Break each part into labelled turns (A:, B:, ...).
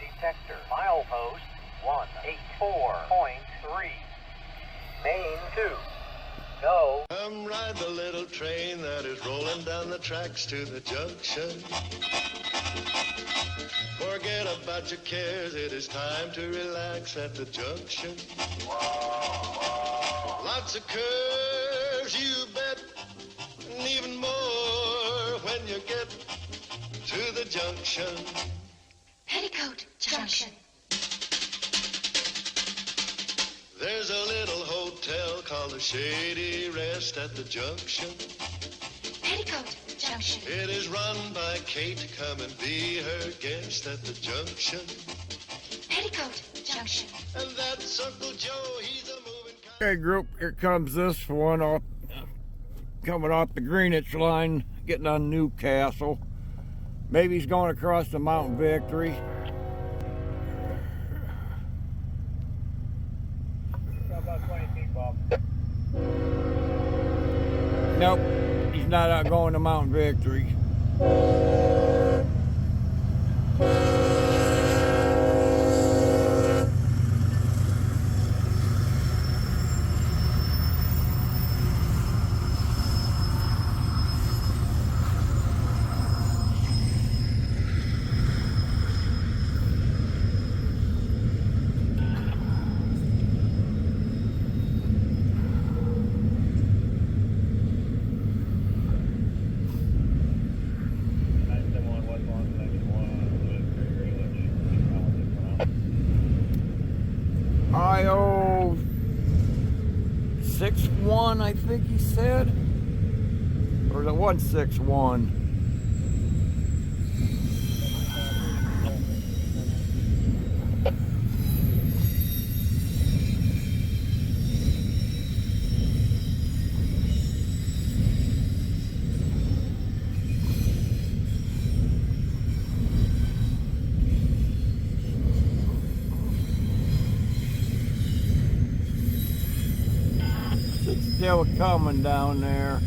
A: Detector, milepost 184.3, main 2. Go.
B: Come ride the little train that is rolling down the tracks to the junction. Forget about your cares, it is time to relax at the junction. Lots of curves, you bet, and even more when you get to the junction.
C: Petticoat Junction.
B: There's a little hotel called the Shady Rest at the junction.
C: Petticoat Junction.
B: It is run by Kate. Come and be her guest at the junction.
C: Petticoat Junction.
B: And that's Uncle Joe, he's a moving car.
D: Okay, group, here comes this one off, coming off the Greenwich line, getting on Newcastle. Maybe he's going across the Mount Victory.
A: About 20 feet, Bob.
D: Nope, he's not out going to Mount Victory. IO 61, I think he said, or the 161. Still coming down there.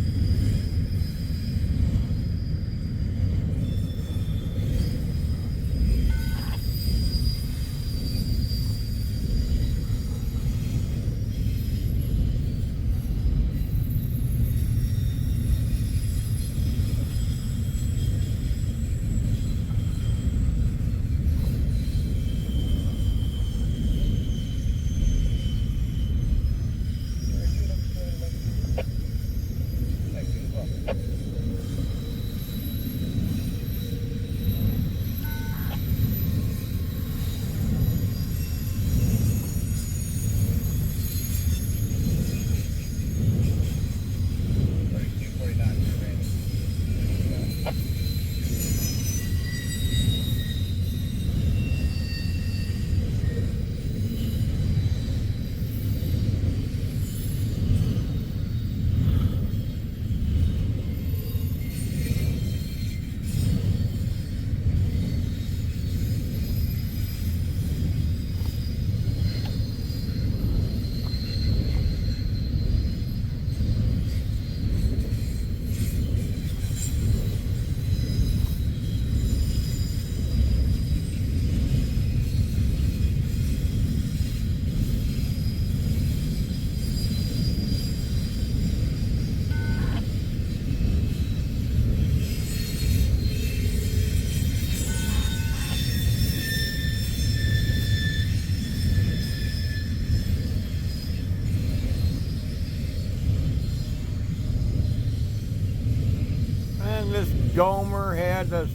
D: This Gomer had to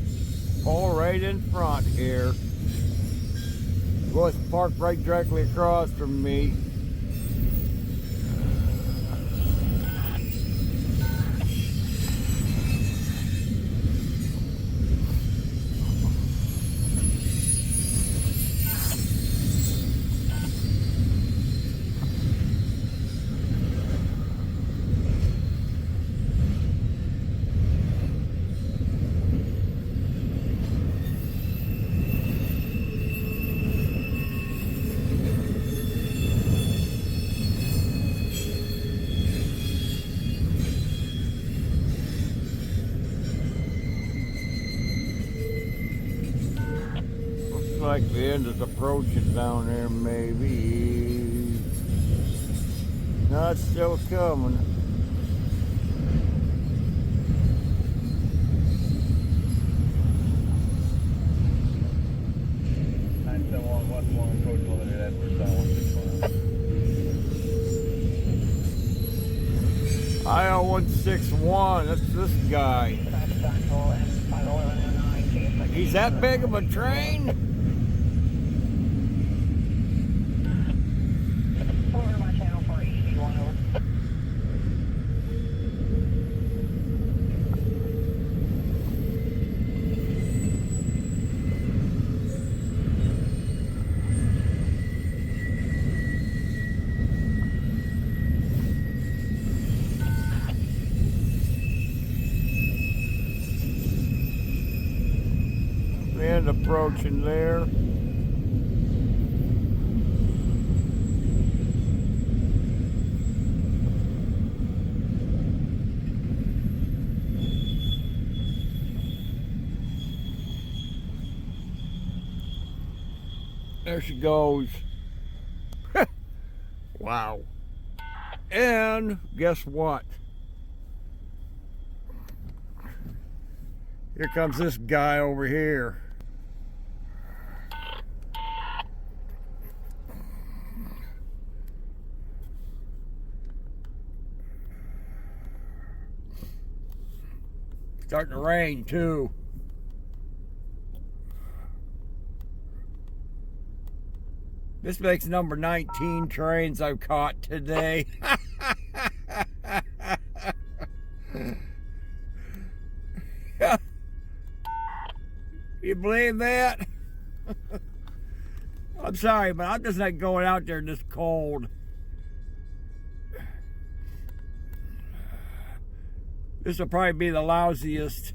D: pull right in front here. Was parked right directly across from me. like the end is approaching down there, maybe. No, it's still coming. IL-161, that's this guy. He's that big of a train?
E: Over my channel for EC1 over.
D: And approaching there. There she goes. Wow. And guess what? Here comes this guy over here. Starting to rain too. This makes number 19 trains I've caught today. You believe that? I'm sorry, but I'm just not going out there this cold. This will probably be the lousiest.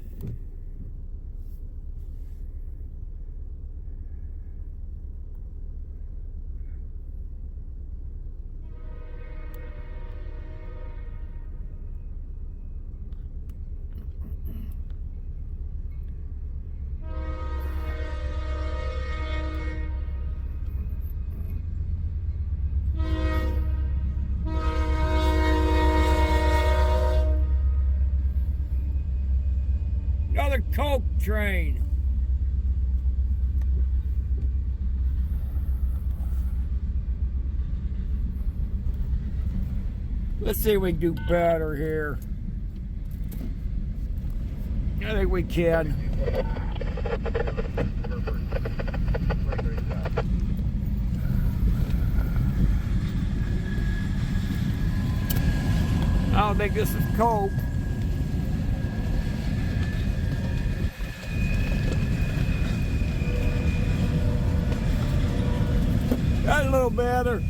D: Another coke train. Let's see if we can do better here. I think we can. I don't think this is coke. That's a little better.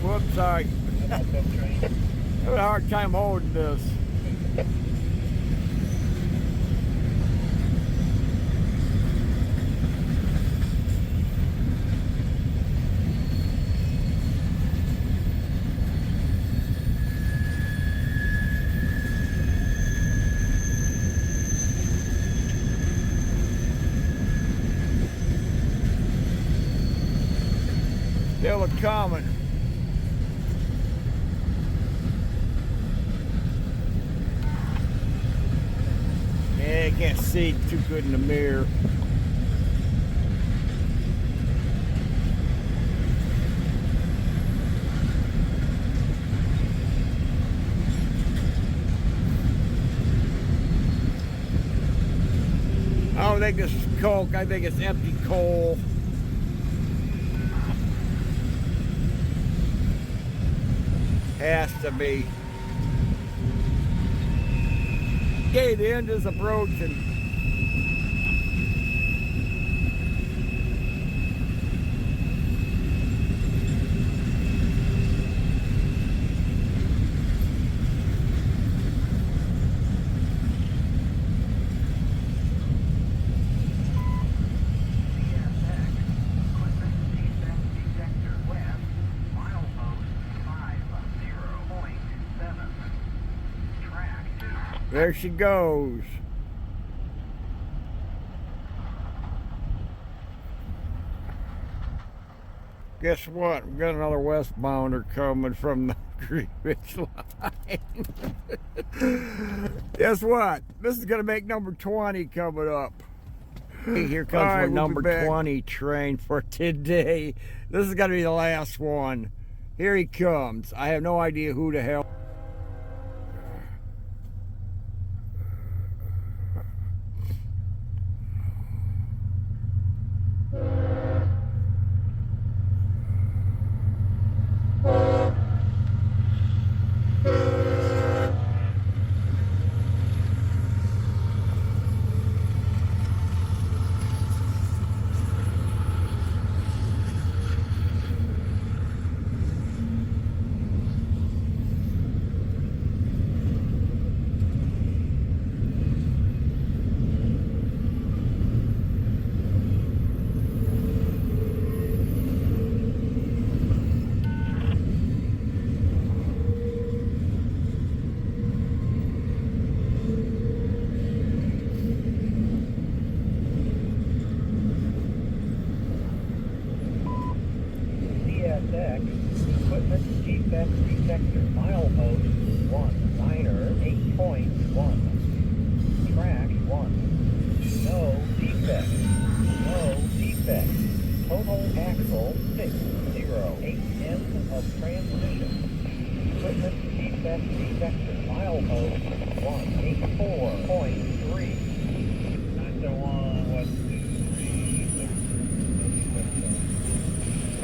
D: Whoops, sorry. I have a hard time holding this. Still a coming. Yeah, Can't see too good in the mirror. I don't think this is coke. I think it's empty coal. Has to be. Okay, the end is approaching. There she goes. Guess what? We got another westbounder coming from the Greenwich line. Guess what? This is going to make number 20 coming up. Hey, here comes my number 20 train for today. This is going to be the last one. Here he comes. I have no idea who the hell.
A: Equipment defect detector milepost 1 minor 8.1 track 1 no defect total axle 608 end of transmission equipment defect detector milepost 184.3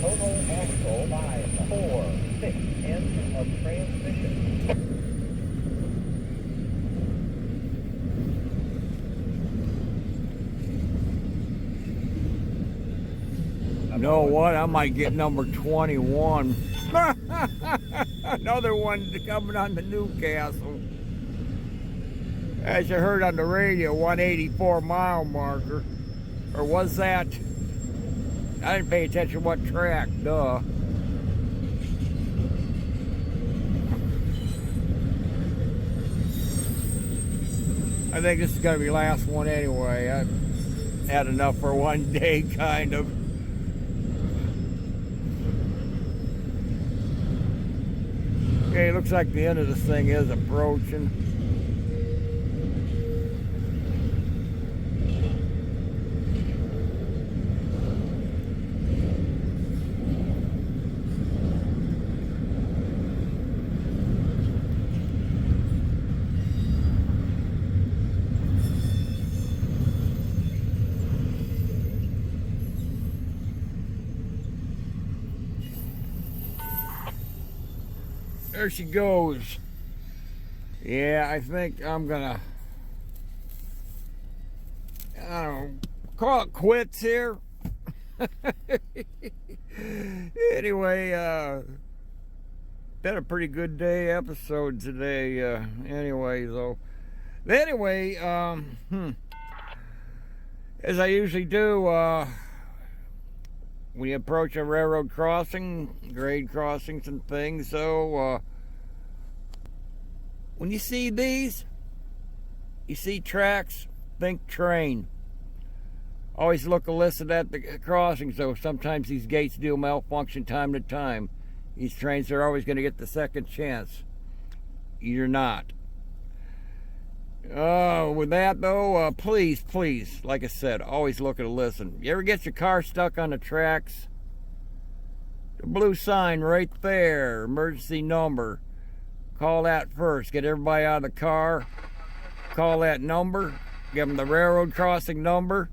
A: total axle 5, 4, 6, end of transmission.
D: You know what? I might get number 21. Another one coming on the Newcastle. As you heard on the radio, 184 mile marker. Or was that? I didn't pay attention what track, duh. I think this is gonna be the last one anyway. I've had enough for one day, kind of. Okay, looks like the end of this thing is approaching. There she goes. Yeah, I think I'm gonna, I don't know, call it quits here. Anyway, been a pretty good day episode today. Anyway, as I usually do, when you approach a railroad crossing, grade crossings and things, so when you see these, you see tracks, think train. Always look listed at the crossings, though. Sometimes these gates do malfunction time to time. These trains are always going to get the second chance. You're not. With that though, please, like I said, always look and listen. You ever get your car stuck on the tracks? The blue sign right there, emergency number. Call that first. Get everybody out of the car. Call that number. Give them the railroad crossing number.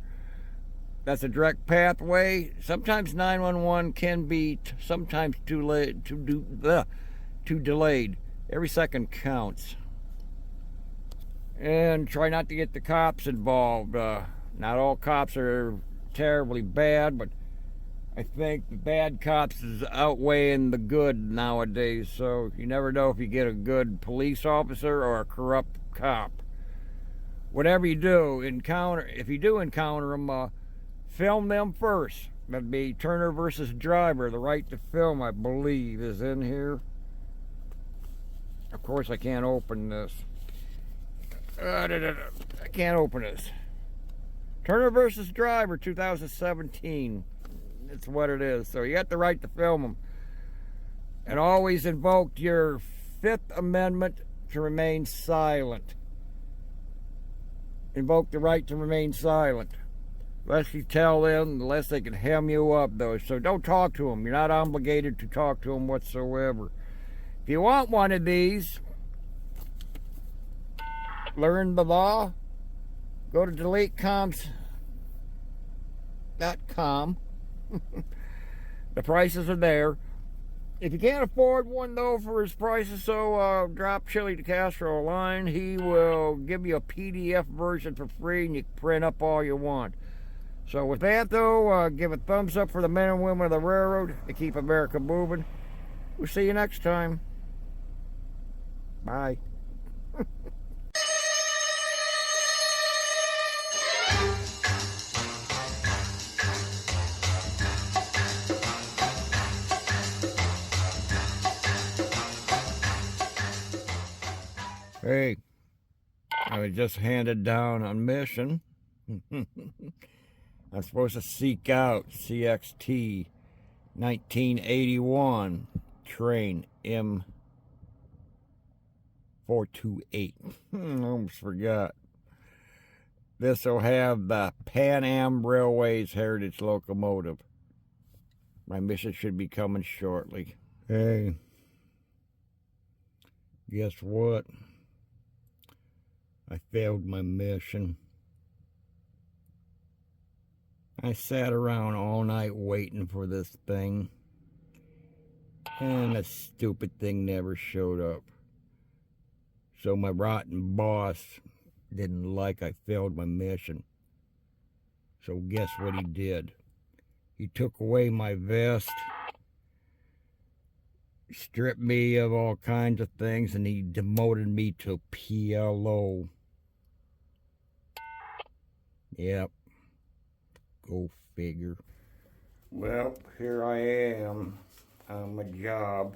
D: That's a direct pathway. Sometimes 911 can be sometimes too delayed. Every second counts. And try not to get the cops involved. Not all cops are terribly bad, but I think the bad cops is outweighing the good nowadays. So you never know if you get a good police officer or a corrupt cop. Whatever you do, if you do encounter them, film them first. That'd be Turner versus Driver. The right to film, I believe, is in here. Of course, I can't open this. I can't open this. Turner versus Driver, 2017. It's what it is. So you got the right to film them. And always invoke your Fifth Amendment to remain silent. Invoke the right to remain silent. Unless you tell them, unless they can hem you up, though. So don't talk to them. You're not obligated to talk to them whatsoever. If you want one of these, learn the law, go to deletecoms.com. The prices are there. If you can't afford one, though, for his prices, so drop Chili DeCastro a line. He will give you a PDF version for free, and you can print up all you want. So with that, though, give a thumbs up for the men and women of the railroad. They keep America moving. We'll see you next time. Bye. Hey, I was just handed down on mission. I'm supposed to seek out CXT 1981 train M428. Almost forgot. This will have the Pan Am Railways Heritage Locomotive. My mission should be coming shortly. Hey, guess what? I failed my mission. I sat around all night waiting for this thing, and the stupid thing never showed up. So my rotten boss didn't like I failed my mission. So guess what he did? He took away my vest, stripped me of all kinds of things, and he demoted me to PLO. Yep. Go figure. Well, here I am on my job.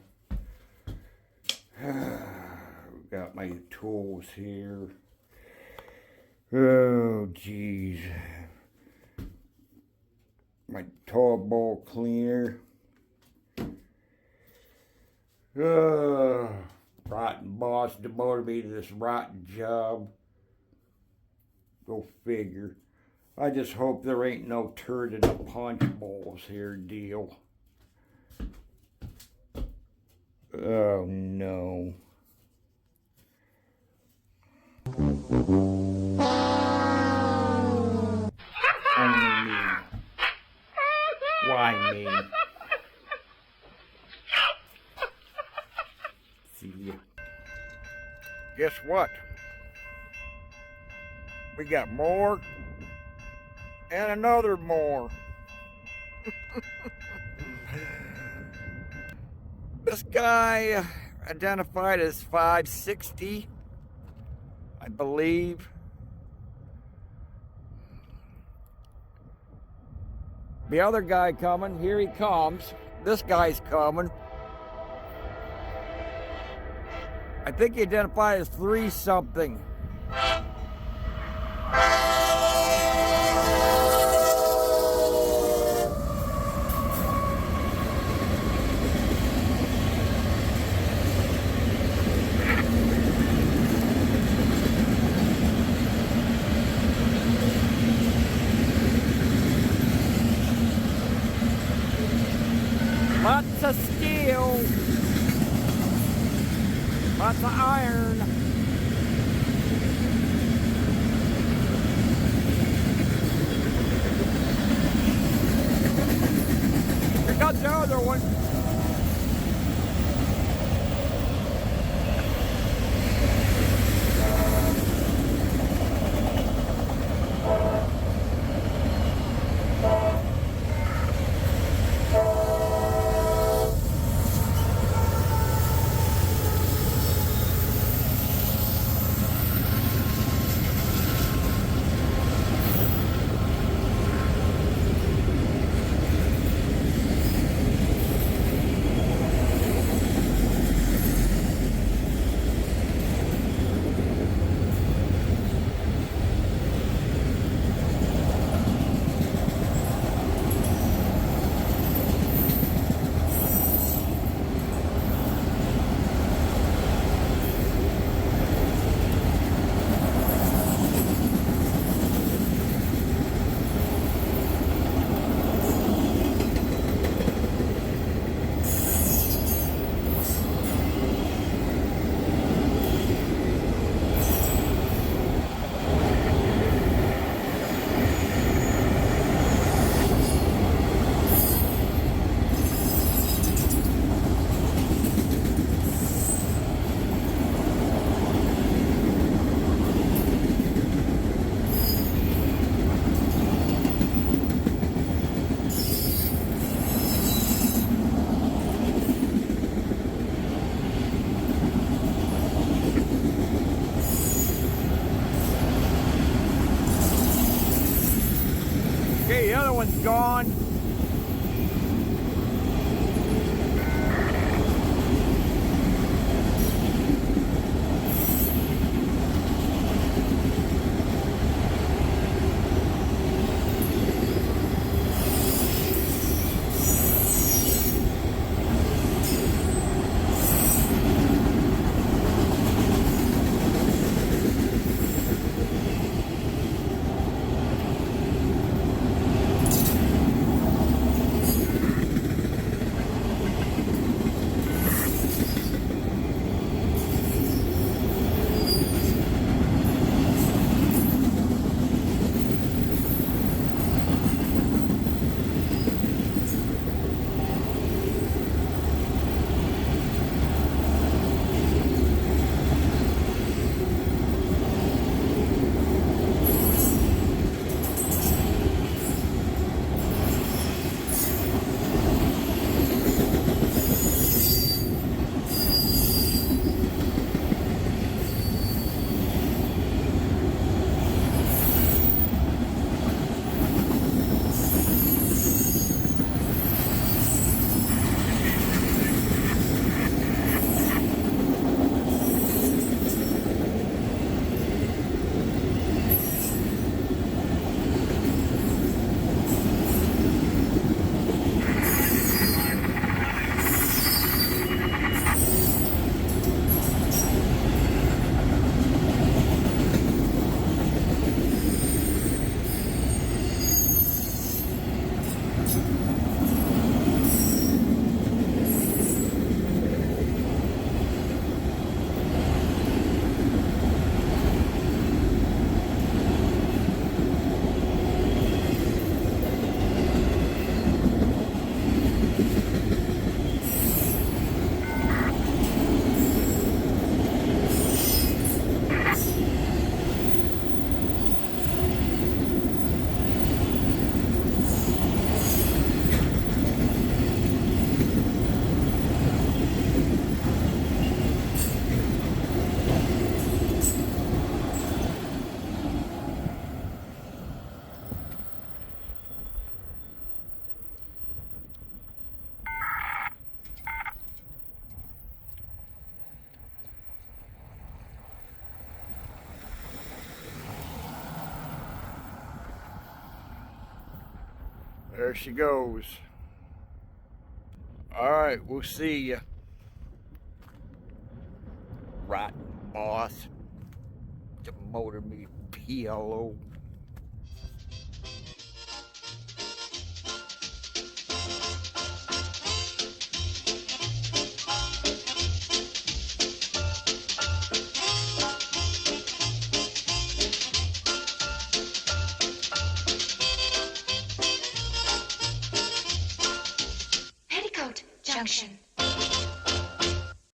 D: Got my tools here. Oh, geez. My toilet bowl cleaner. Rotten boss demoted me to this rotten job. Go figure. I just hope there ain't no turd in the punch bowls here deal. Oh no. Only me. Why me? See ya. Guess what? We got more and another more. This guy identified as 560, I believe. The other guy coming, here he comes. This guy's coming. I think he identified as 3-something. Lots of iron. Here comes the other one. Okay, the other one's gone. There she goes. All right, we'll see you. Right, boss. Demoted me, PLO.
C: Junction.